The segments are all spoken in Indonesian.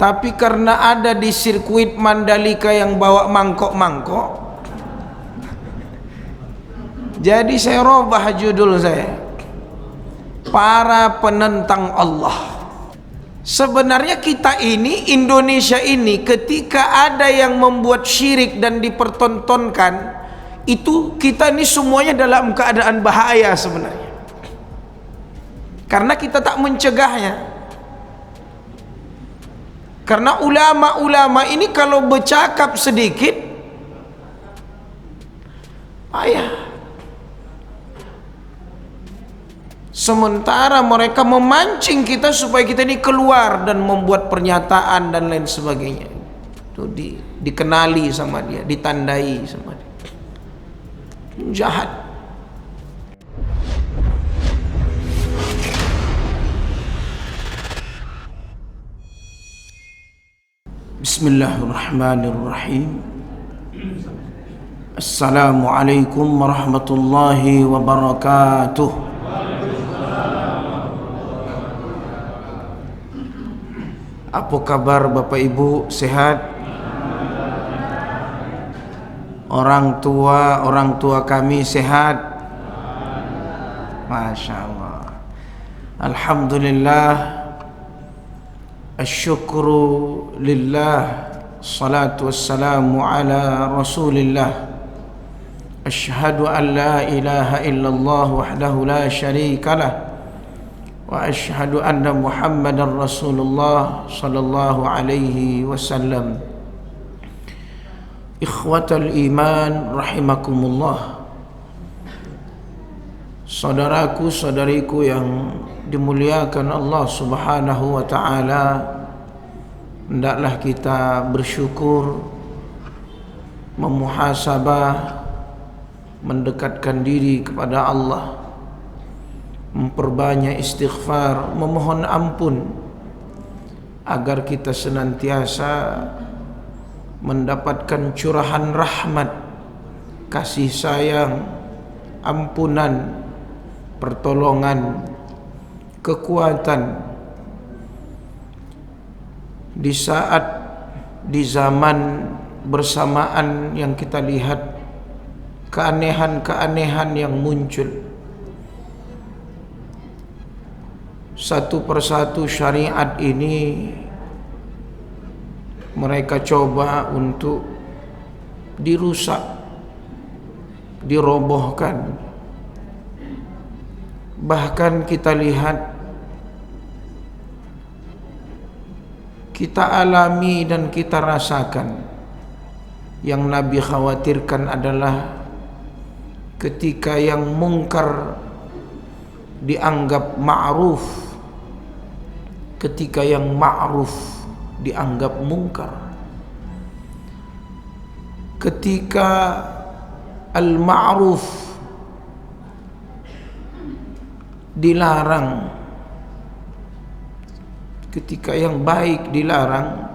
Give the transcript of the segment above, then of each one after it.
Tapi karena ada di sirkuit Mandalika yang bawa mangkok-mangkok, jadi saya robah judul saya, para penentang Allah. Sebenarnya kita ini, Indonesia ini, ketika ada yang membuat syirik dan dipertontonkan, itu kita ini semuanya dalam keadaan bahaya sebenarnya, karena kita tak mencegahnya. Karena ulama-ulama ini kalau bercakap sedikit, ayah, sementara mereka memancing kita supaya kita ini keluar dan membuat pernyataan dan lain sebagainya. Itu dikenali sama dia, ditandai sama dia. Jahat. Bismillahirrahmanirrahim. Assalamualaikum warahmatullahi wabarakatuh. Apa kabar Bapak Ibu, sehat? Orang tua kami sehat? Masya Allah. Alhamdulillah. Asyukru lillah. Salatu wassalamu ala rasulillah. Ashhadu an la ilaha illallah wahdahu la syarika lah, wa ashhadu anna Muhammadan Rasulullah sallallahu alaihi wasallam. Ikhwatal iman rahimakumullah. Saudaraku saudariku yang dimuliakan Allah Subhanahu wa taala, hendaklah kita bersyukur, memuhasabah, mendekatkan diri kepada Allah, memperbanyak istighfar, memohon ampun, agar kita senantiasa mendapatkan curahan rahmat, kasih sayang, ampunan, pertolongan, kekuatan di saat, di zaman bersamaan yang kita lihat keanehan-keanehan yang muncul. Satu persatu syariat ini mereka coba untuk dirusak, dirobohkan. Bahkan kita lihat, kita alami dan kita rasakan, yang Nabi khawatirkan adalah ketika yang mungkar dianggap ma'ruf, ketika yang ma'ruf dianggap mungkar, ketika al-ma'ruf dilarang, ketika yang baik dilarang,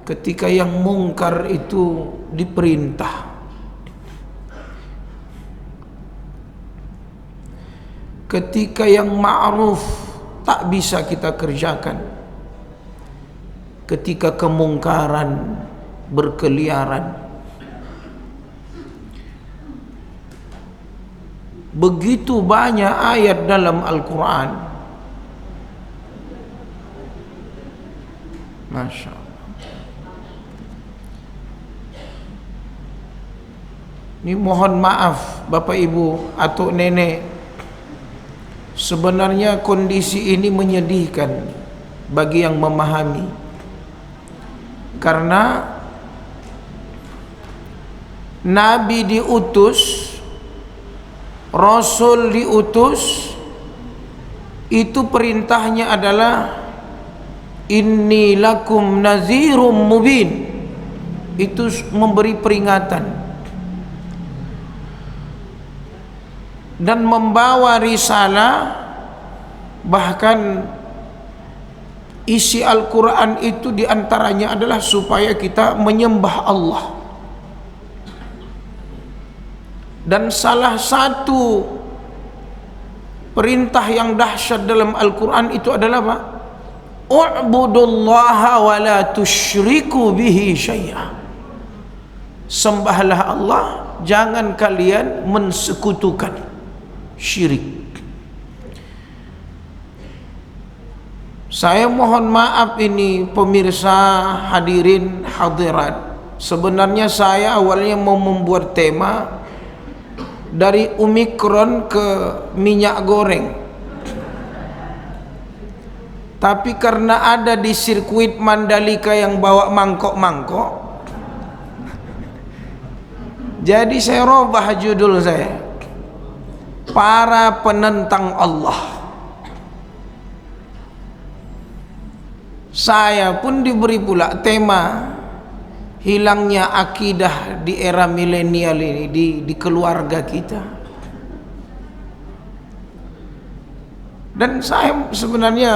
ketika yang mungkar itu diperintah. Ketika yang ma'ruf tak bisa kita kerjakan, ketika kemungkaran berkeliaran. Begitu banyak ayat dalam Al-Quran, Masya Allah. Ini mohon maaf Bapak Ibu atau nenek, sebenarnya kondisi ini menyedihkan bagi yang memahami, karena Nabi diutus, Rasul diutus, itu perintahnya adalah inni lakum nazirum mubin. Itu memberi peringatan dan membawa risalah. Bahkan isi Al-Quran itu diantaranya adalah supaya kita menyembah Allah. Dan salah satu perintah yang dahsyat dalam Al-Quran itu adalah apa? U'budullaha wa la tusyriku bihi syai'a. Sembahlah Allah, jangan kalian mensekutukan, syirik. Saya mohon maaf ini pemirsa, hadirin hadirat. Sebenarnya saya awalnya mau membuat tema dari Omikron ke minyak goreng, tapi karena ada di sirkuit Mandalika yang bawa mangkok-mangkok, jadi saya robah judul saya, para penentang Allah. Saya pun diberi pula tema hilangnya akidah di era milenial ini di keluarga kita. Dan saya sebenarnya,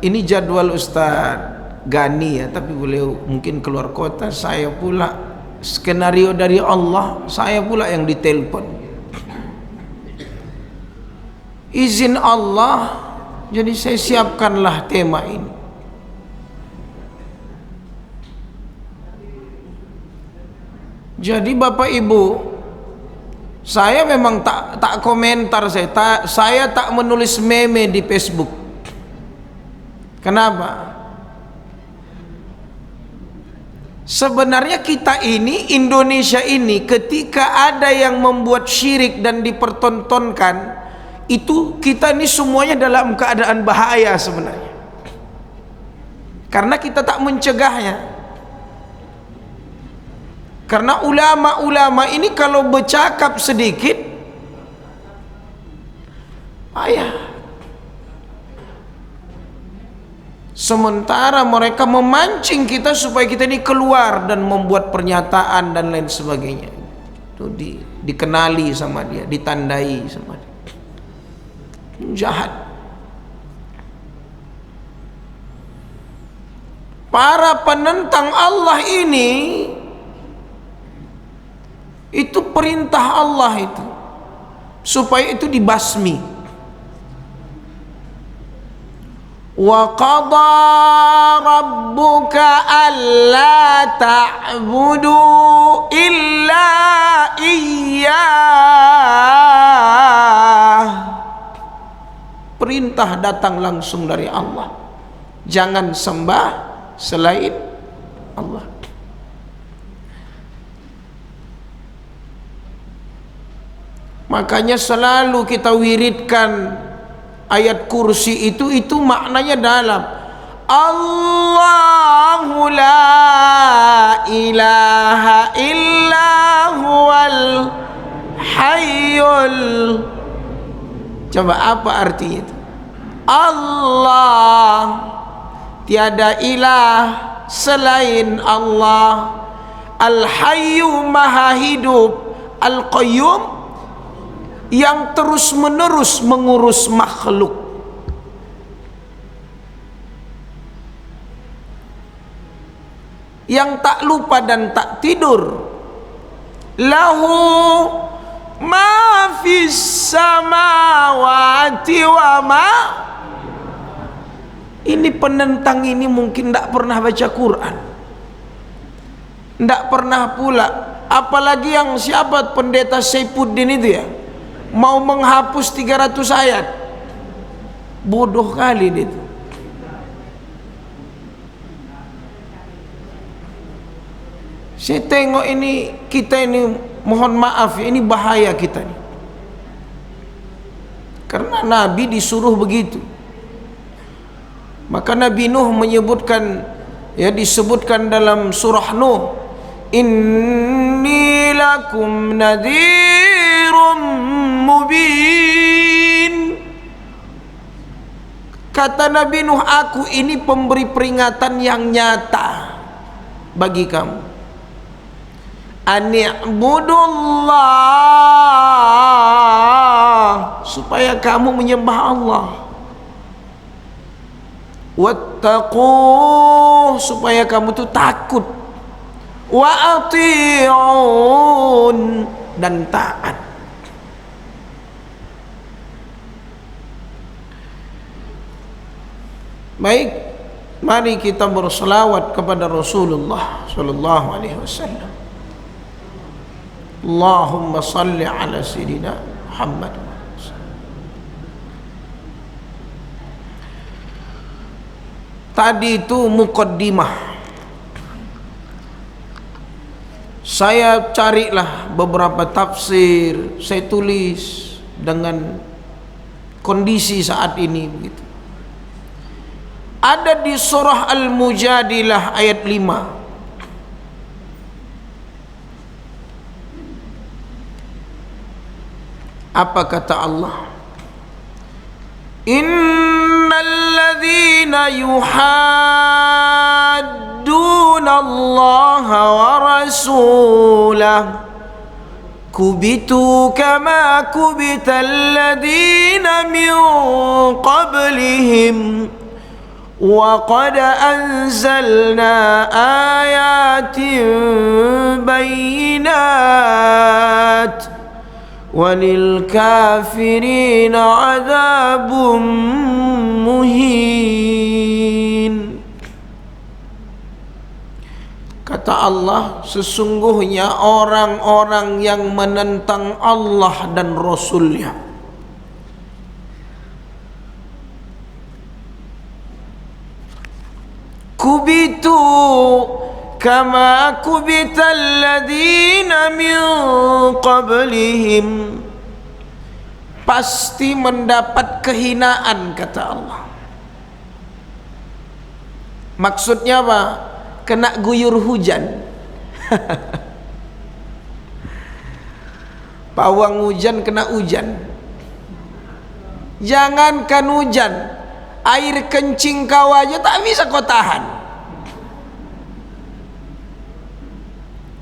ini jadwal Ustaz Gani ya, tapi beliau mungkin keluar kota, saya pula skenario dari Allah, saya pula yang ditelepon. Izin Allah, jadi saya siapkanlah tema ini. Jadi Bapak Ibu, saya memang tak komentar, saya tak menulis meme di Facebook. Kenapa? Sebenarnya kita ini, Indonesia ini, ketika ada yang membuat syirik dan dipertontonkan, itu kita ini semuanya dalam keadaan bahaya sebenarnya, karena kita tak mencegahnya. Karena ulama-ulama ini kalau bercakap sedikit, ayah, sementara mereka memancing kita supaya kita ini keluar dan membuat pernyataan dan lain sebagainya. Itu dikenali sama dia, ditandai sama dia. Jahat. Para penentang Allah ini, itu perintah Allah itu, supaya itu dibasmi. Wa qada rabbuka alla ta'budu illa iyyah. Perintah datang langsung dari Allah, jangan sembah selain Allah. Makanya selalu kita wiridkan ayat kursi itu maknanya dalam. Allahu la ilaha illa huwal hayyul. Coba apa artinya itu? Allah, tiada ilah selain Allah. Al-Hayyu maha hidup, Al-Qayyum yang terus menerus mengurus makhluk. Yang tak lupa dan tak tidur. Lahu ma fis samawati wa ma. Ini penentang ini mungkin tak pernah baca Quran, tak pernah pula, apalagi yang siapa pendeta Saifuddin itu ya, mau menghapus 300 ayat. Bodoh kali dia itu. Saya tengok ini, kita ini mohon maaf, ini bahaya kita ini. Karena Nabi disuruh begitu. Maka Nabi Nuh menyebutkan, ya disebutkan dalam surah Nuh, inni lakum nadhirum mubin. Kata Nabi Nuh, aku ini pemberi peringatan yang nyata bagi kamu. Ani'budullah, supaya kamu menyembah Allah. Wattaquh, supaya kamu tuh takut. Wa ati'un, dan taat. Baik, Mari kita berselawat kepada Rasulullah sallallahu alaihi wasallam. Allahumma salli ala sayyidina Muhammad. Tadi itu muqaddimah. Saya carilah beberapa tafsir, saya tulis dengan kondisi saat ini begitu. Ada di surah Al-Mujadilah ayat 5. Apa kata Allah? Innal ladzina yuhadduna Allah wa rasulahu kubitu kama kubital ladzina min qablihim wa qad anzalna ayatin bayyinat walil kafirina adzabun muhin. Kata Allah, sesungguhnya orang-orang yang menentang Allah dan Rasul-Nya kubitu kama kubital ladzina min qablihim, pasti mendapat kehinaan, kata Allah. Maksudnya apa? Kena guyur hujan. Pawang hujan kena hujan. Jangankan hujan, air kencing kau aja tak bisa kau tahan.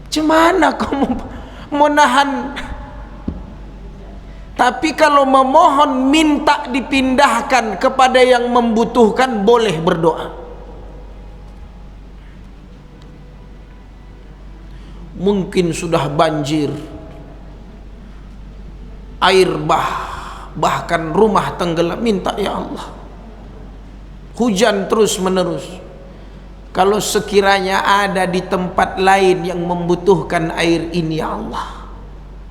Gimana kau mau nahan? Tapi kalau memohon minta dipindahkan kepada yang membutuhkan, boleh berdoa. Mungkin sudah banjir, air bahkan rumah tenggelam, minta ya Allah. Hujan terus menerus. Kalau sekiranya ada di tempat lain yang membutuhkan air ini, ya Allah,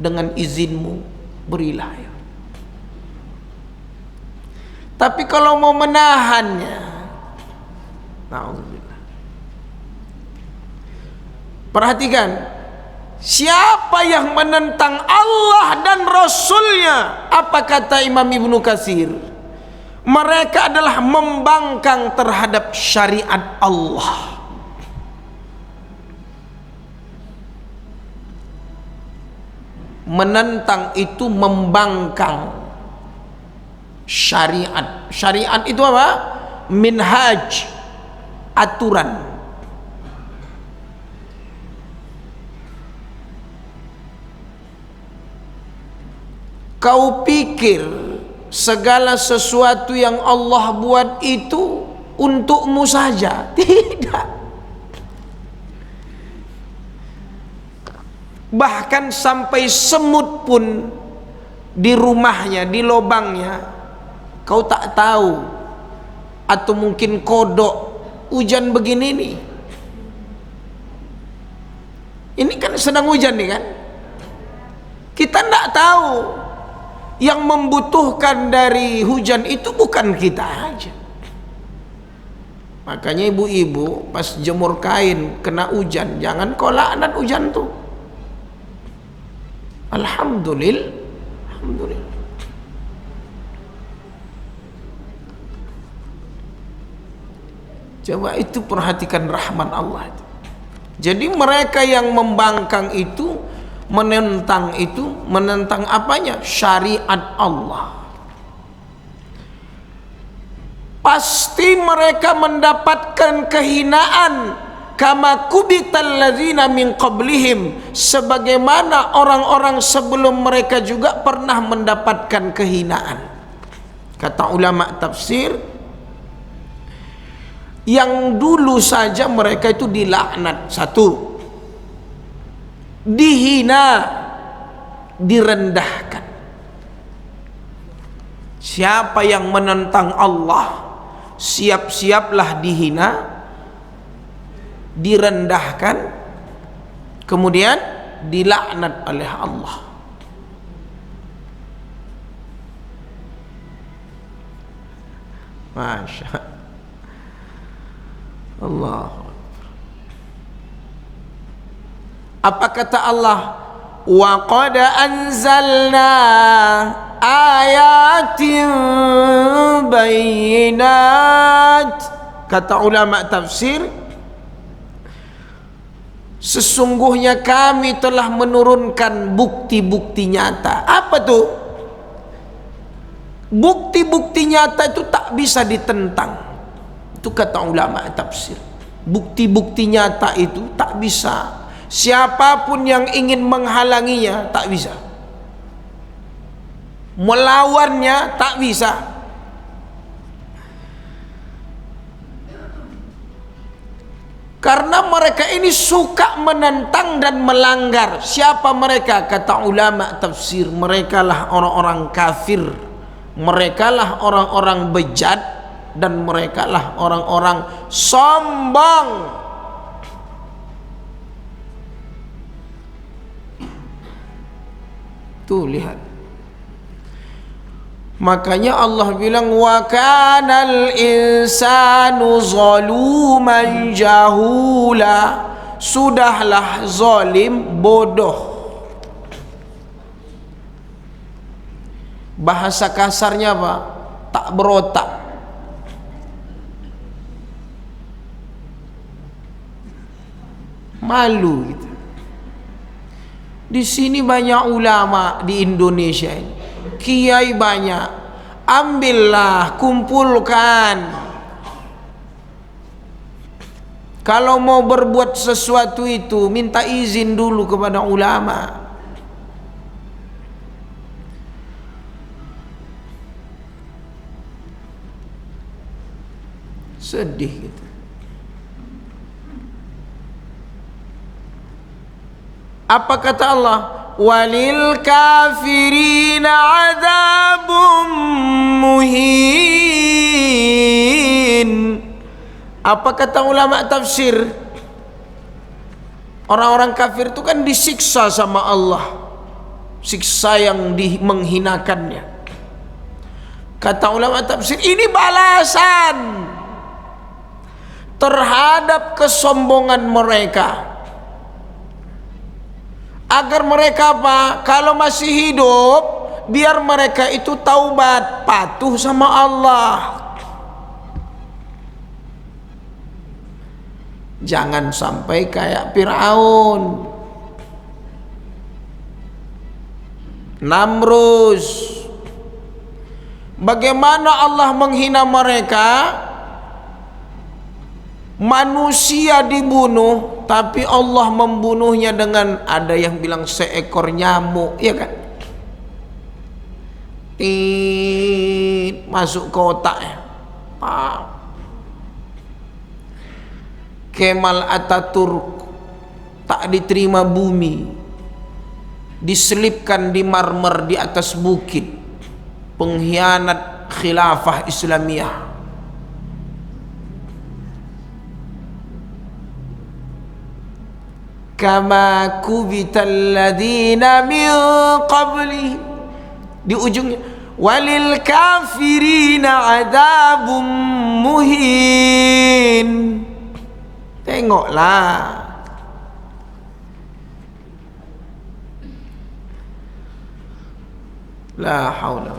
dengan izinmu berilah ya. Tapi kalau mau menahannya, na'udzubillah. Perhatikan, siapa yang menentang Allah dan Rasulnya? Apa kata Imam Ibnu Katsir? Mereka adalah membangkang terhadap syariat Allah. Menentang itu membangkang syariat. Syariat itu apa? Minhaj, aturan. Kau pikir segala sesuatu yang Allah buat itu untukmu saja? Tidak. Bahkan sampai semut pun di rumahnya, di lobangnya, kau tak tahu. Atau mungkin kodok, hujan begini nih. Ini kan sedang hujan nih kan? Kita tidak tahu. Yang membutuhkan dari hujan itu bukan kita aja. Makanya ibu-ibu pas jemur kain kena hujan, jangan kau laknat hujan tuh. Alhamdulillah, alhamdulillah. Coba itu perhatikan rahman Allah itu. Jadi mereka yang membangkang itu, menentang itu, menentang apanya? Syariat Allah. Pasti mereka mendapatkan kehinaan, kama kubital ladzina min qablihim, sebagaimana orang-orang sebelum mereka juga pernah mendapatkan kehinaan. Kata ulama tafsir, yang dulu saja mereka itu dilaknat, satu, dihina, direndahkan. Siapa yang menentang Allah, siap-siaplah dihina, direndahkan, kemudian dilaknat oleh Allah. Masya Allah. Apa kata Allah? Wa qad anzalna ayatin bayyinat. Kata ulama tafsir, sesungguhnya kami telah menurunkan bukti-bukti nyata. Apa tuh? Bukti-bukti nyata itu tak bisa ditentang. Itu kata ulama tafsir. Bukti-bukti nyata itu tak bisa. Siapapun yang ingin menghalanginya tak bisa. Melawannya tak bisa. Karena mereka ini suka menentang dan melanggar. Siapa mereka? Kata ulama tafsir, merekalah orang-orang kafir, merekalah orang-orang bejat, dan merekalah orang-orang sombong. Tuh lihat. Makanya Allah bilang wa kanal insanu zaluman jahula. Sudahlah zalim, bodoh. Bahasa kasarnya apa? Tak berotak. Malu gitu. Di sini banyak ulama di Indonesia ini, kiai banyak. Ambillah, kumpulkan. Kalau mau berbuat sesuatu itu minta izin dulu kepada ulama. Sedih gitu. Apa kata Allah? Walil kafirina adzabum muhin. Apa kata ulama tafsir? Orang-orang kafir itu kan disiksa sama Allah, siksa yang menghinakannya. Kata ulama tafsir, ini balasan terhadap kesombongan mereka. Agar mereka apa? Kalau masih hidup, biar mereka itu taubat, patuh sama Allah. Jangan sampai kayak Fir'aun, Namrus. Bagaimana Allah menghina mereka? Manusia dibunuh, tapi Allah membunuhnya dengan, ada yang bilang seekor nyamuk, ya kan? Masuk ke otaknya. Kemal Ataturk tak diterima bumi, diselipkan di marmer di atas bukit. Pengkhianat khilafah Islamiyah. Kama kubital ladina min qabli. Di ujungnya walil kafirina adzabum muhin. Tengoklah. La haula.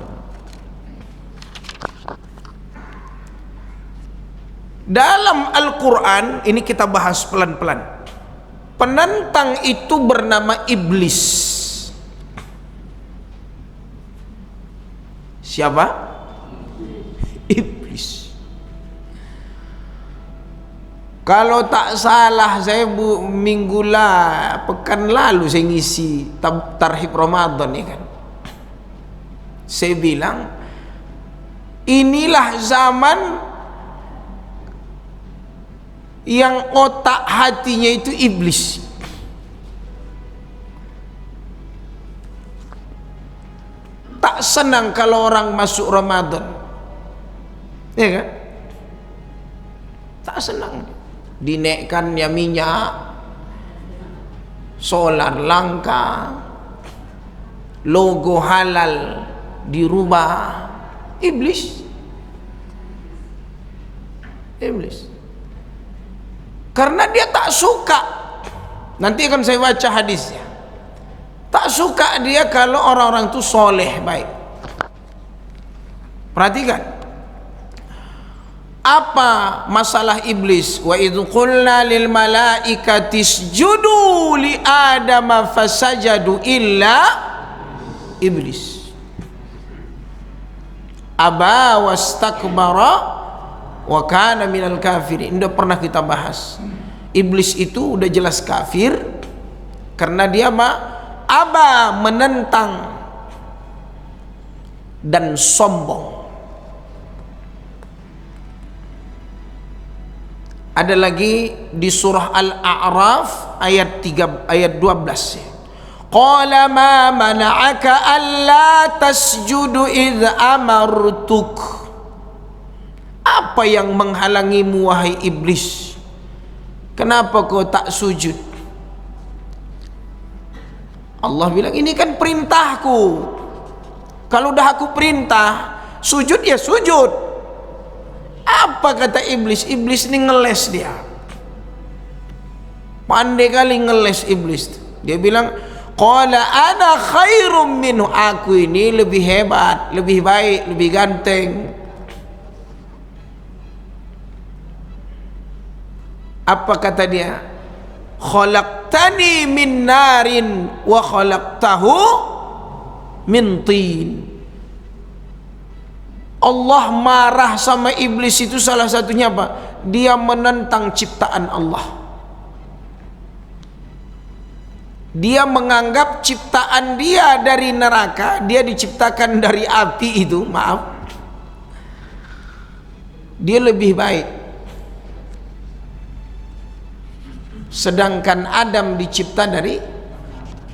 Dalam Al-Quran ini kita bahas pelan-pelan. Penentang itu bernama iblis. Siapa? Iblis. Kalau tak salah saya pekan lalu saya ngisi tarhib Ramadan ya kan. Saya bilang inilah zaman yang otak hatinya itu iblis. Tak senang kalau orang masuk Ramadan, ya kan? Tak senang. Dinaikkannya minyak, solar langka, logo halal dirubah. Iblis. Karena dia tak suka. Nanti akan saya baca hadisnya. Tak suka dia kalau orang-orang itu soleh, baik. Perhatikan. Apa masalah iblis? Wa idh qulna lil malaikati isjudu li adama fasajadu illa iblis. Aba wastakbara wa kana minal kafirin. Sudah pernah kita bahas. Iblis itu udah jelas kafir karena dia aba, menentang dan sombong. Ada lagi di surah Al-A'raf ayat 12. Qala ma mana'aka alla tasjudu idh amartuk. Apa yang menghalangimu wahai iblis? Kenapa kau tak sujud? Allah bilang ini kan perintahku. Kalau udah aku perintah, sujud ya sujud. Apa kata iblis? Iblis ini ngeles dia. Pandai kali ngeles iblis. Dia bilang, qala ana khairum minhu. Aku ini lebih hebat, lebih baik, lebih ganteng. Apa kata dia? Khalaqtani min narin wa khalaqtahu min tin. Allah marah sama iblis itu salah satunya apa? Dia menentang ciptaan Allah. Dia menganggap ciptaan dia dari neraka, dia diciptakan dari api itu, maaf. Dia lebih baik. Sedangkan Adam dicipta dari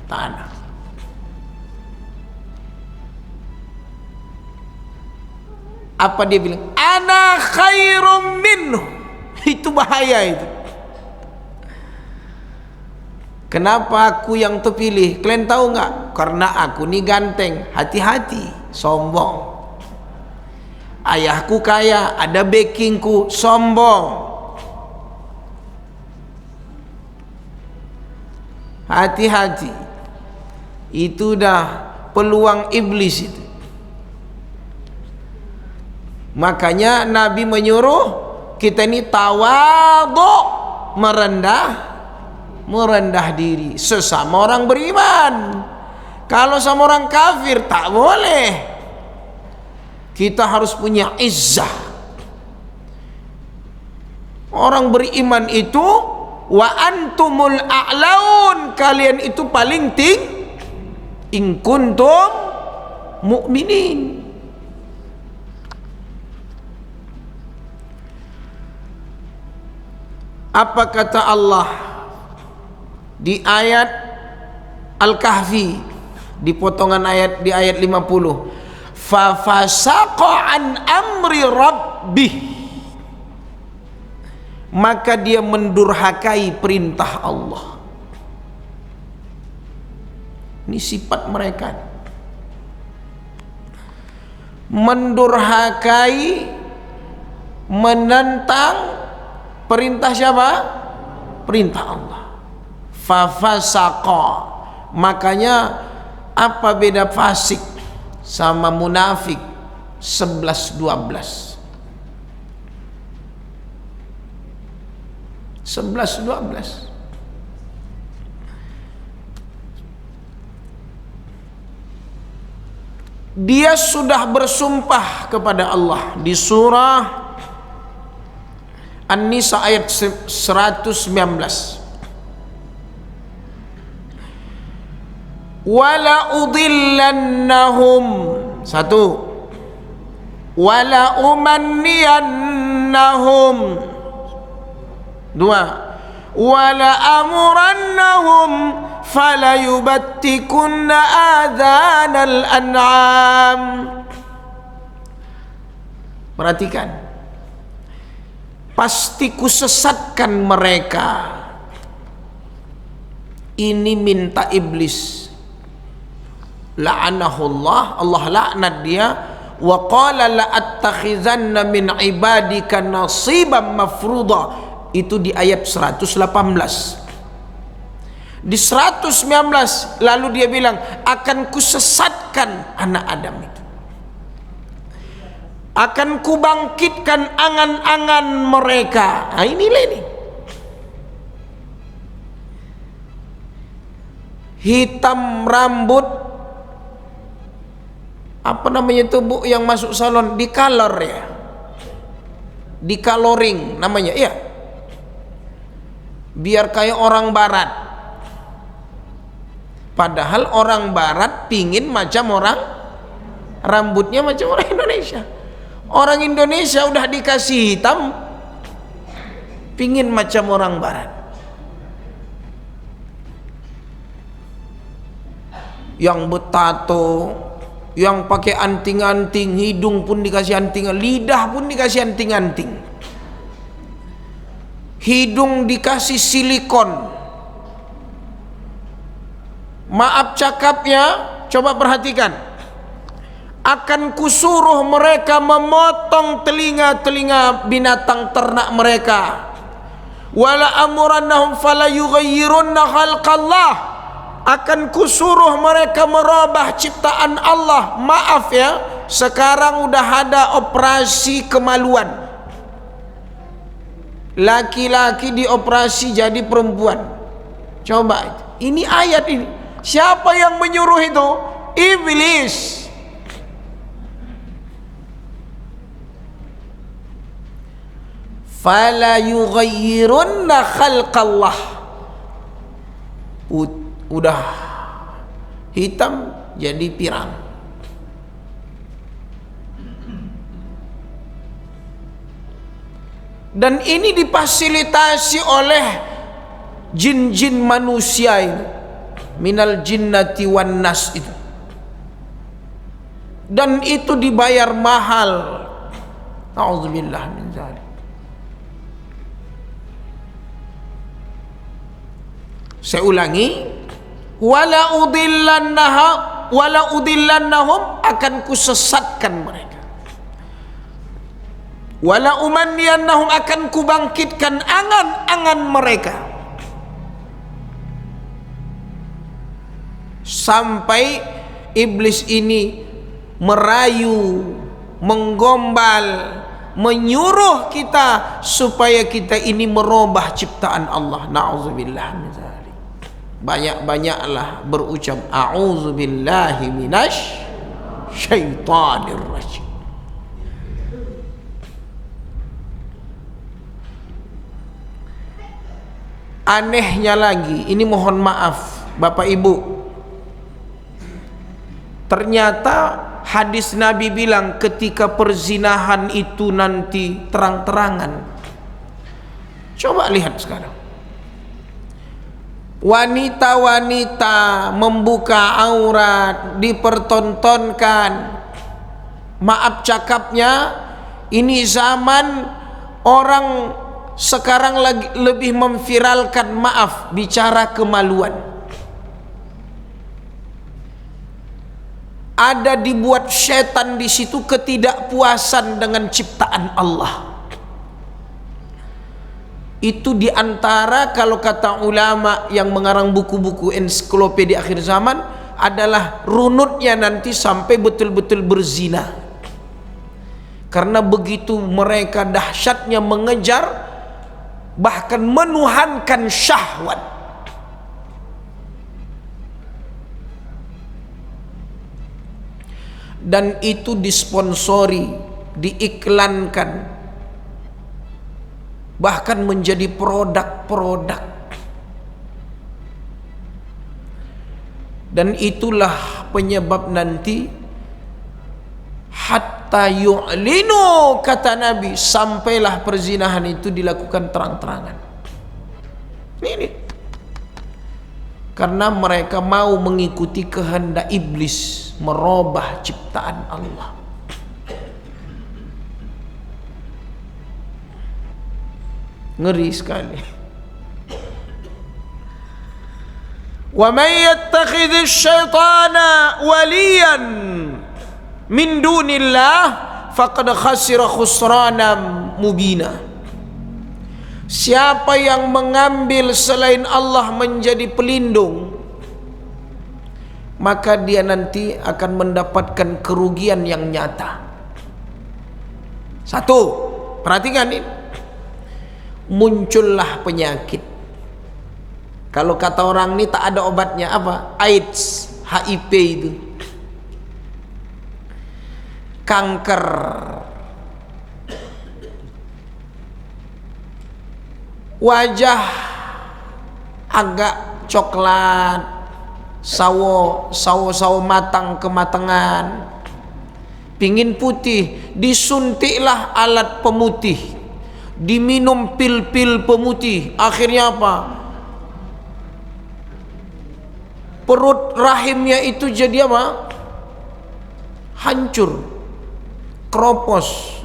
tanah. Apa dia bilang? Ana khairum minhu. Itu bahaya itu. Kenapa aku yang terpilih? Kalian tahu nggak? Karena aku nih ganteng. Hati-hati, sombong. Ayahku kaya, ada backingku, sombong. Hati-hati. Itu dah peluang iblis itu. Makanya Nabi menyuruh kita ini tawadhu, merendah diri sesama orang beriman. Kalau sama orang kafir tak boleh. Kita harus punya izzah. Orang beriman itu wa antumul a'laun, kalian itu paling tinggi in kuntum mu'minin. Apa kata Allah di ayat Al-Kahfi, di potongan ayat di ayat 50? Fa fasaqa an amri rabbih, maka dia mendurhakai perintah Allah. Ini sifat mereka, mendurhakai, menentang perintah siapa? Perintah Allah. Fafasaqa. Makanya apa beda fasik sama munafik? 11-12. 11-12. Dia sudah bersumpah kepada Allah di surah An-Nisa ayat 119. Wala udillannahum, satu, wala umanniyannahum, dua, wala amurannahum falayubattikunna adhanal an'am. Perhatikan, pasti kusesatkan mereka. Ini minta iblis, la'anahullah, Allah laknat dia. Wa qala la attakhizanna min ibadika nasiban mafruḍa. Itu di ayat 118. Di 119 lalu dia bilang, akan kusesatkan anak Adam itu, akan kubangkitkan angan-angan mereka. Nah, inilah ini. Hitam rambut, apa namanya itu Bu yang masuk salon, di color ya, di coloring namanya ya, biar kayak orang barat. Padahal orang barat pingin macam orang, rambutnya macam orang Indonesia. Orang Indonesia udah dikasih hitam, pingin macam orang barat. Yang bertato, yang pakai anting-anting, hidung pun dikasih anting, lidah pun dikasih anting-anting, hidung dikasih silikon. Maaf cakapnya, coba perhatikan. Akan kusuruh mereka memotong telinga-telinga binatang ternak mereka. Wala amurannahum fala yughayyirunna khalqallah. Akan kusuruh mereka merubah ciptaan Allah. Maaf ya, sekarang udah ada operasi kemaluan. Laki-laki dioperasi jadi perempuan. Coba, ini ayat ini. Siapa yang menyuruh itu? Iblis. Fala yughayyirunna khalqallah. Udah hitam jadi pirang. Dan ini difasilitasi oleh jin-jin manusia ini, minal jinnati wan nas itu. Dan itu dibayar mahal. A'udzubillah min dzalik. Saya ulangi, wala udillannahum, akan kusesatkan mereka. Wala umanniyannahum, akan kubangkitkan angan-angan mereka. Sampai iblis ini merayu, menggombal, menyuruh kita supaya kita ini merubah ciptaan Allah. Na'udzubillah min dzalik. Banyak-banyaklah berucap a'udzubillahi minasy syaitanir rajim. Anehnya lagi, ini mohon maaf Bapak Ibu, ternyata hadis Nabi bilang ketika perzinahan itu nanti terang-terangan. Coba lihat sekarang, wanita-wanita membuka aurat, dipertontonkan. Maaf cakapnya, ini zaman orang sekarang lagi lebih memviralkan, maaf, bicara kemaluan. Ada dibuat setan di situ ketidakpuasan dengan ciptaan Allah. Itu diantara, kalau kata ulama yang mengarang buku-buku ensiklopedia akhir zaman, adalah runutnya nanti sampai betul-betul berzina. Karena begitu mereka dahsyatnya mengejar, bahkan menuhankan syahwat. Dan itu disponsori, diiklankan, bahkan menjadi produk-produk. Dan itulah penyebab nanti hatta yu'linu, kata Nabi, sampailah perzinahan itu dilakukan terang-terangan. Ini karena mereka mau mengikuti kehendak iblis, merubah ciptaan Allah. Ngeri sekali. Wa may yattakhidhish syaitana waliyan min dunillah faqad khasira khusranan mubina. Siapa yang mengambil selain Allah menjadi pelindung, maka dia nanti akan mendapatkan kerugian yang nyata. Satu, perhatikan ini. Muncullah penyakit. Kalau kata orang ini tak ada obatnya, apa? AIDS, HIV itu. Kanker. Wajah agak coklat, sawo matang kematangan. Pingin putih, disuntiklah alat pemutih. Diminum pil-pil pemutih. Akhirnya apa? Perut rahimnya itu jadi apa? Hancur, keropos,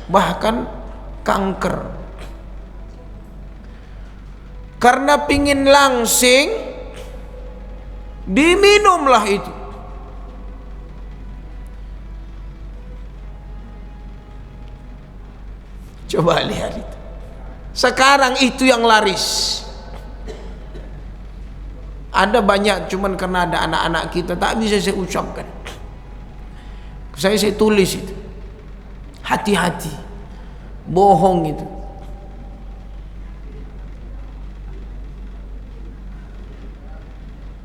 bahkan kanker. Karena pingin langsing, diminumlah itu. Coba lihat itu. Sekarang itu yang laris. Ada banyak, cuman karena ada anak-anak kita tak bisa saya ucapkan. Saya tulis itu. Hati-hati. Bohong itu.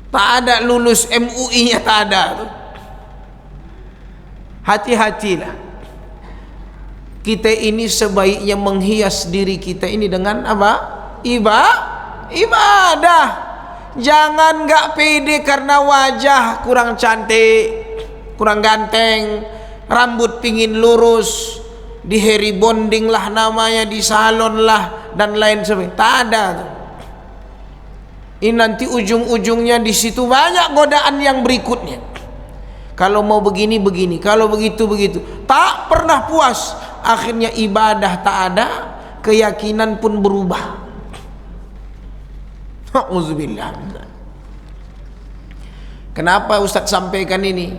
Tak ada lulus MUI-nya, tak ada tuh. Hati-hatilah. Kita ini sebaiknya menghias diri kita ini dengan apa? Ibadah. Jangan gak pede karena wajah kurang cantik, kurang ganteng, rambut pingin lurus, di hair bonding lah namanya, di salon lah, dan lain sebagainya. Tak ada tuh. Ini nanti ujung-ujungnya di situ banyak godaan yang berikutnya. Kalau mau begini begini, kalau begitu begitu, tak pernah puas. Akhirnya ibadah tak ada, keyakinan pun berubah. Auzubillah. Kenapa Ustaz sampaikan ini?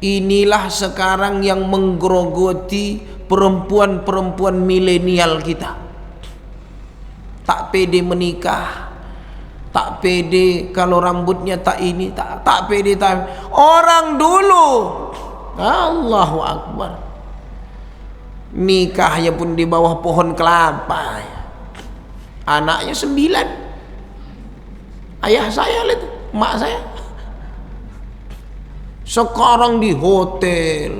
Inilah sekarang yang menggerogoti perempuan-perempuan milenial kita. Tak pede menikah, tak pede kalau rambutnya tak ini, tak pede tak. Orang dulu, Allahu Akbar, nikahnya pun di bawah pohon kelapa. Anaknya 9. Ayah saya lihat, mak saya. Sekarang di hotel.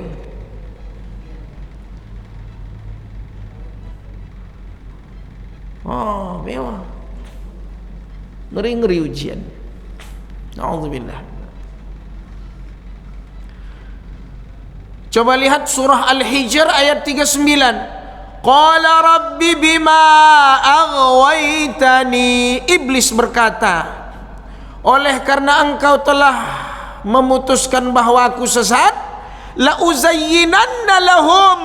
Oh, mewah. Ngeri-ngeri ujian. Na'udzubillah. Coba lihat surah Al-Hijr ayat 39. Qala rabbi bima aghwaytani. Iblis berkata, oleh karena engkau telah memutuskan bahwa aku sesat, la uzayyinanna lahum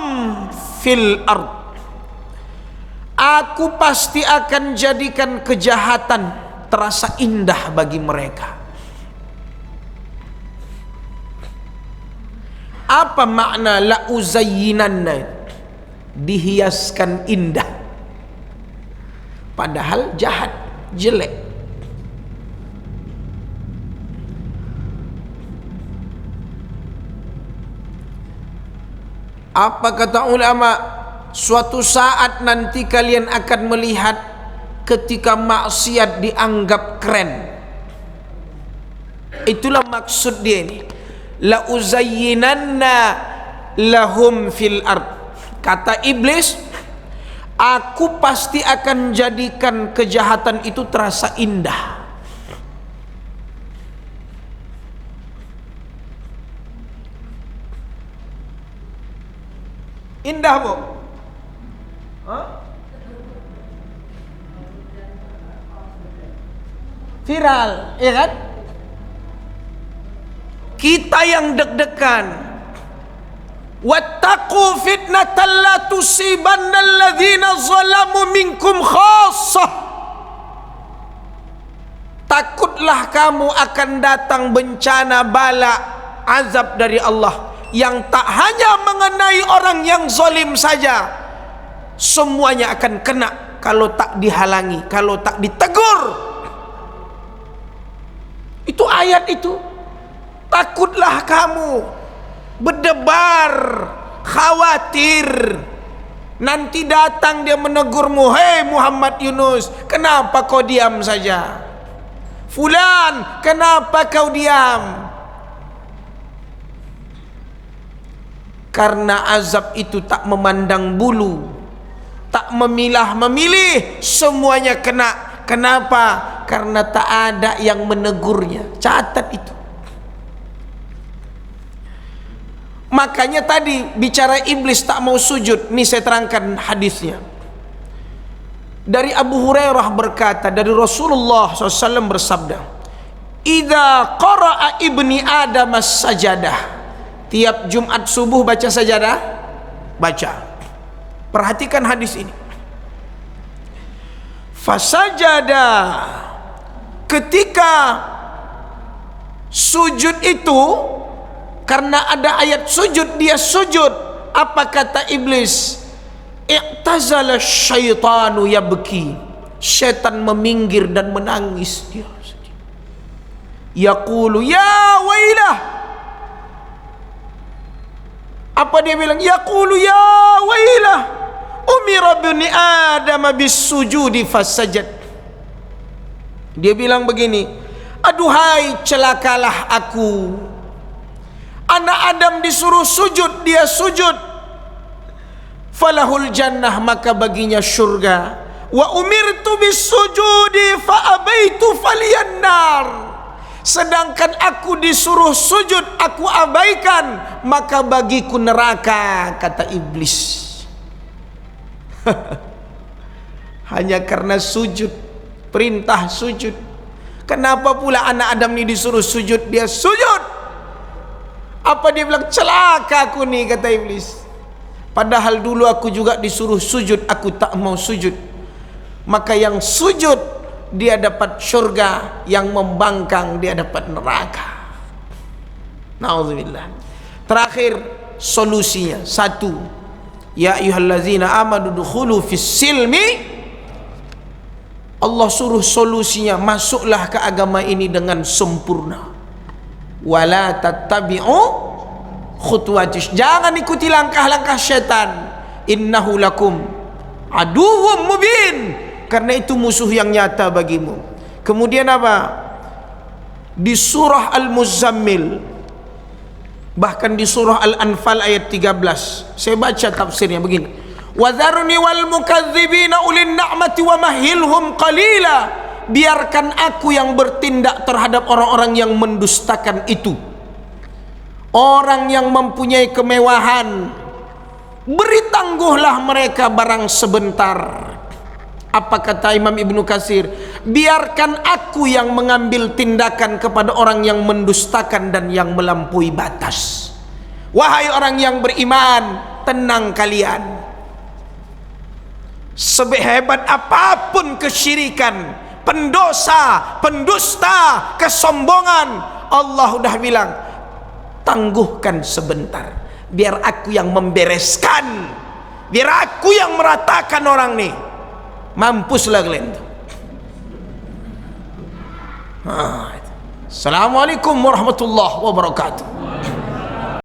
fil ard. Aku pasti akan jadikan kejahatan terasa indah bagi mereka. Apa makna la uzayyinanna? Dihiaskan indah, padahal jahat, jelek. Apa kata ulama? Suatu saat nanti kalian akan melihat ketika maksiat dianggap keren. Itulah maksud dia ini. La uzayyinanna lahum fil ard. Kata iblis, aku pasti akan jadikan kejahatan itu terasa indah. Indah, Bu? Viral, ya kan? Kita yang deg-degan. Wattaqu fitnatan la tusibanna alladhina zalamu minkum khassah. Takutlah kamu akan datang bencana, bala, azab dari Allah yang tak hanya mengenai orang yang zalim saja, semuanya akan kena kalau tak dihalangi, kalau tak ditegur. Itu ayat itu. Takutlah kamu, berdebar, khawatir. Nanti datang dia menegurmu, hei Muhammad Yunus, kenapa kau diam saja? Fulan, kenapa kau diam? Karena azab itu tak memandang bulu, tak memilah-memilih, semuanya kena. Kenapa? Karena tak ada yang menegurnya. Catat itu. Makanya tadi bicara iblis tak mau sujud, ini saya terangkan hadisnya. Dari Abu Hurairah berkata, dari Rasulullah SAW bersabda, "Idza qara'a ibni Adam as-sajadah." Tiap Jumat subuh baca sajadah? Baca. Perhatikan hadis ini. Fasajada, ketika sujud itu, karena ada ayat sujud, dia sujud. Apa kata iblis? I'tazala syaitanu yabki. Syaitan meminggir dan menangis. Dia yaqulu ya wailah. Apa dia bilang? Yaqulu ya wailah, umira bani Adam bisujudi fasajad. Dia bilang begini, aduhai celakalah aku, anak Adam disuruh sujud, dia sujud. Falahul jannah, maka baginya syurga. Wa umirtu bisujudi fa abaitu faliyan nar. Sedangkan aku disuruh sujud, aku abaikan, maka bagiku neraka, kata iblis. Hanya karena sujud, perintah sujud. Kenapa pula anak Adam ini disuruh sujud, dia sujud? Apa dia bilang? Celaka aku nih, kata iblis. Padahal dulu aku juga disuruh sujud, aku tak mau sujud. Maka yang sujud dia dapat syurga, yang membangkang dia dapat neraka. Na'udzubillah. Terakhir solusinya, satu, ya ayyuhallazina amanu dukhulu fis silmi. Allah suruh solusinya, masuklah ke agama ini dengan sempurna. Wala tattabi'u khutuwatis, jangan ikuti langkah-langkah syaitan. Innahu lakum aduwwum mubin, karena itu musuh yang nyata bagimu. Kemudian apa? Di surah Al-Muzammil, bahkan di surah Al-Anfal ayat 13, saya baca tafsirnya begini, wadharni wal mukadzibina ulin na'mati wa mahilhum qalila. Biarkan aku yang bertindak terhadap orang-orang yang mendustakan itu, orang yang mempunyai kemewahan, beri tangguhlah mereka barang sebentar. Apa kata Imam Ibnu Katsir? Biarkan aku yang mengambil tindakan kepada orang yang mendustakan dan yang melampaui batas. Wahai orang yang beriman, tenang kalian. Sehebat apapun kesyirikan, pendosa, pendusta, kesombongan, Allah udah bilang, tangguhkan sebentar, biar aku yang membereskan, biar aku yang meratakan orang nih. Mampuslah kalian. Assalamualaikum warahmatullahi wabarakatuh.